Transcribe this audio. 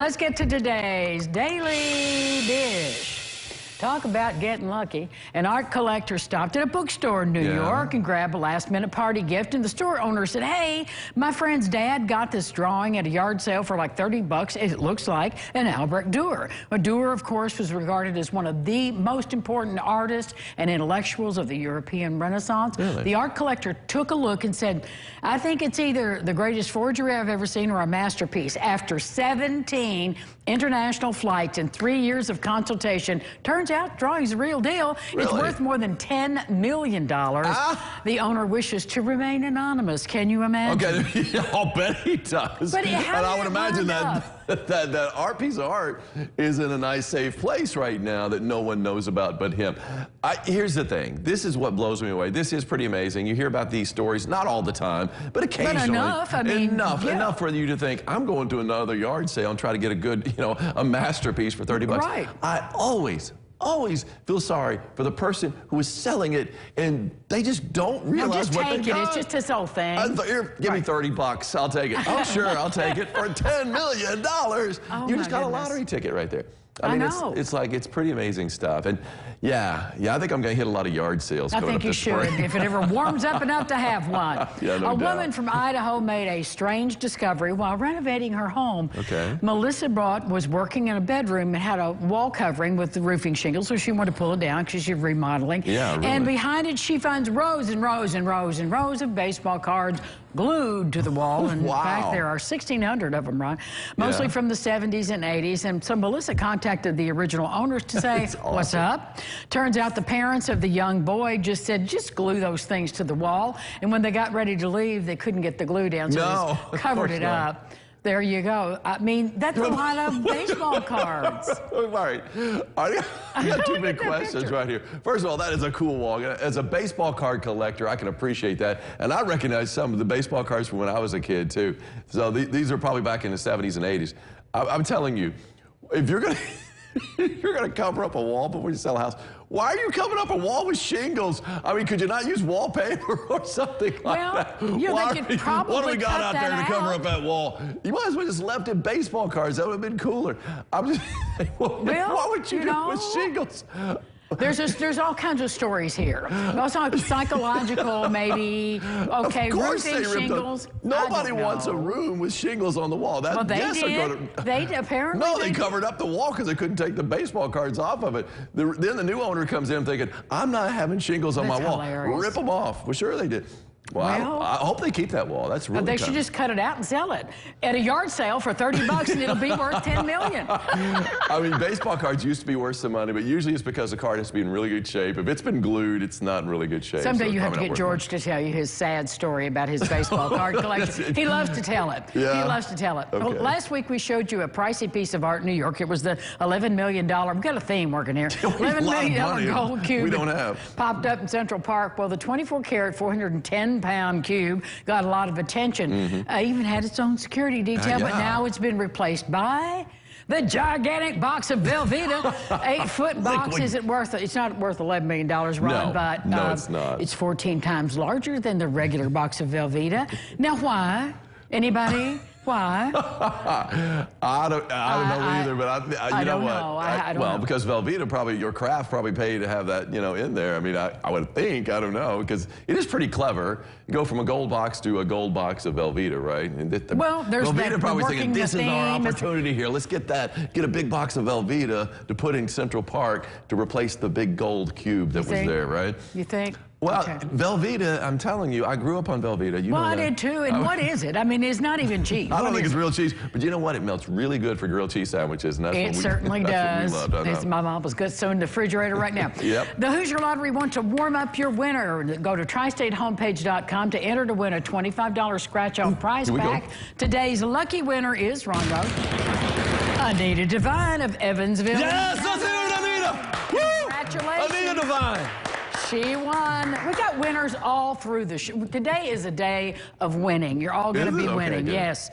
Let's get to today's Daily Dish. Talk about getting lucky. An art collector stopped at a bookstore in New York and grabbed a last-minute party gift, and the store owner said, "Hey, my friend's dad got this drawing at a yard sale for like 30 bucks. It looks like an Albrecht Dürer." Dürer, of course, was regarded as one of the most important artists and intellectuals of the European Renaissance. Really? The art collector took a look and said, "I think it's either the greatest forgery I've ever seen or a masterpiece." After 17 international flights and 3 years of consultation, turns out drawing's the real deal. Really? It's worth more than $10 million. The owner wishes to remain anonymous. Can you imagine? Okay, I'll bet he does. But and I would imagine that art piece of art is in a nice, safe place right now that no one knows about but him. Here's the thing. This is what blows me away. This is pretty amazing. You hear about these stories, not all the time, but occasionally. But enough. I mean, enough for you to think, I'm going to another yard sale and try to get a good, a masterpiece for 30 bucks. Right. I always feel sorry for the person who is selling it, and they just don't realize what they got. Just take it. It's just this whole thing. Here, give me 30 bucks. I'll take it. Oh, sure, I'll take it for $10 million. You just got a lottery ticket right there. I mean, know. It's pretty amazing stuff. And yeah, I think I'm going to hit a lot of yard sales. I think you should, if it ever warms up enough to have one. A woman from Idaho made a strange discovery while renovating her home. Okay. Melissa was working in a bedroom and had a wall covering with the roofing shingles, so she wanted to pull it down because she's remodeling. Yeah, really. And behind it, she finds rows and rows and rows and rows of baseball cards glued to the wall. And wow. In fact, there are 1,600 of them, right? Mostly from the 70s and 80s. And so Melissa contacted the original owners to say, awesome. What's up? Turns out the parents of the young boy just said, just glue those things to the wall. And when they got ready to leave, they couldn't get the glue down, so they just covered it up. There you go. I mean, that's a lot of baseball cards. All right. I got two big questions right here. First of all, that is a cool wall. As a baseball card collector, I can appreciate that. And I recognize some of the baseball cards from when I was a kid, too. So these are probably back in the 70s and 80s. I'm telling you, if you're going to... You're going to cover up a wall before you sell a house. Why are you covering up a wall with shingles? I mean, could you not use wallpaper or something like that? Well, they could probably what do we got out there to cover out. up that wall? You might as well just left it baseball cards. That would have been cooler. I'm just what would you do with shingles? There's all kinds of stories here. Also psychological, maybe. Okay, roofing shingles. Nobody wants a room with shingles on the wall. Well, they did. They apparently. No, they covered up the wall because they couldn't take the baseball cards off of it. Then the new owner comes in thinking, I'm not having shingles on my wall. Hilarious. Rip them off. Well, sure they did. Well, I hope they keep that wall. That's really They should just cut it out and sell it at a yard sale for 30 bucks, and it'll be worth $10 million. I mean, baseball cards used to be worth some money, but usually it's because the card has to be in really good shape. If it's been glued, it's not in really good shape. Someday you have to get George to tell you his sad story about his baseball card collection. He loves to tell it. Yeah. He loves to tell it. Okay. Well, last week we showed you a pricey piece of art in New York. It was the $11 million. We've got a theme working here. $11 million gold cube. We don't have. Popped up in Central Park. Well, the 24-karat, 410-pound cube got a lot of attention. Even had its own security detail, but now it's been replaced by the gigantic box of Velveeta. 8-foot box. Is it worth it? It's not worth $11 million, Ron, but no, it's not. It's 14 times larger than the regular box of Velveeta. Now, why? Anybody? Why? I don't know either, but you know what? I don't know. Because Velveeta your craft probably paid to have that, in there. I mean, I would think, I don't know, because it is pretty clever. You go from a gold box to a gold box of Velveeta, right? And there's Velveeta probably thinking, this is our theme. opportunity here. Let's get a big box of Velveeta to put in Central Park to replace the big gold cube that was there, right? You think? Well, okay. Velveeta, I'm telling you, I grew up on Velveeta. I did too. And what is it? I mean, it's not even cheese. I don't think it's real cheese, but you know what? It melts really good for grilled cheese sandwiches. And it certainly does. My mom was good. So in the refrigerator right now. Yep. The Hoosier Lottery wants to warm up your winner. Go to tristatehomepage.com to enter to win a $25 scratch-off prize pack. Today's lucky winner is Rondo. Anita Devine of Evansville. Yes, that's it, Anita. Congratulations. Anita Devine. She won. We got winners all through the show. Today is a day of winning. You're all going to be winning. Yes.